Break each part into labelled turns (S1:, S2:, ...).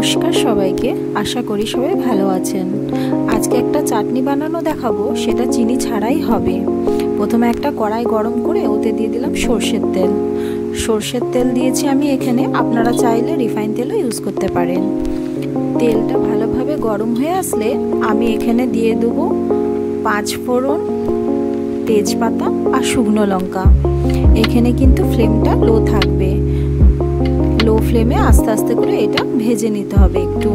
S1: নমস্কার সবাইকে, আশা করি সবাই ভালো আছেন। আজকে একটা চাটনি বানানো দেখাবো, সেটা চিনি ছাড়াই হবে। প্রথমে একটা কড়াই গরম করে ওতে দিয়ে দিলাম সরষের তেল। সরষের তেল দিয়েছি আমি এখানে, আপনারা চাইলে রিফাইন তেলও ইউজ করতে পারেন। তেলটা ভালোভাবে গরম হয়ে আসলে আমি এখানে দিয়ে দেবো 5 ফোড়ন, তেজপাতা আর শুকনো লঙ্কা। এখানে কিন্তু ফ্লেমটা লো থাকবে, লো ফ্লেমে আস্তে আস্তে করে এটা ভেজে নিতে হবে একটু।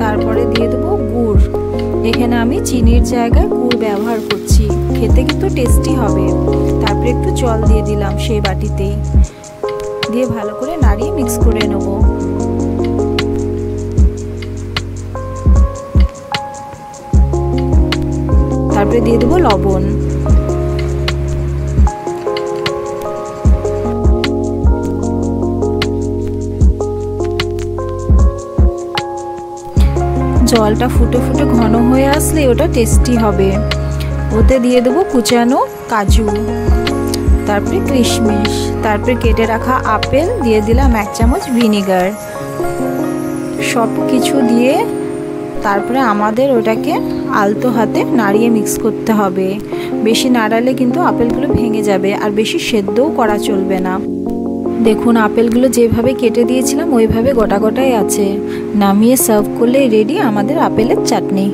S1: তারপরে দিয়ে দেবো গুড়। এখানে আমি চিনির জায়গায় গুড় ব্যবহার করছি, খেতে কিন্তু টেস্টি হবে। তারপরে একটু জল দিয়ে দিলাম সেই বাটিতেই, দিয়ে ভালো করে নাড়িয়ে মিক্স করে নেব। তারপরে দিয়ে দেবো লবণ। জলটা ফুটে ফুটে ঘন হয়ে আসলে ওটা টেস্টি হবে। ওতে দিয়ে দেবো কুচানো কাজু, তারপরে কিশমিশ, তারপরে কেটে রাখা আপেল, দিয়ে দিলাম 1 চামচ ভিনিগার। সব কিছু দিয়ে তারপরে আমাদের ওটাকে আলতো হাতে নাড়িয়ে মিক্স করতে হবে। বেশি নাড়ালে কিন্তু আপেলগুলো ভেঙে যাবে, আর বেশি সেদ্ধও করা চলবে না। দেখুন আপেলগুলো যেভাবে কেটে দিয়েছিলাম ওইভাবে গোটা গোটাই আছে। নামিয়ে সার্ভ করলে রেডি আমাদের আপেলের চাটনি।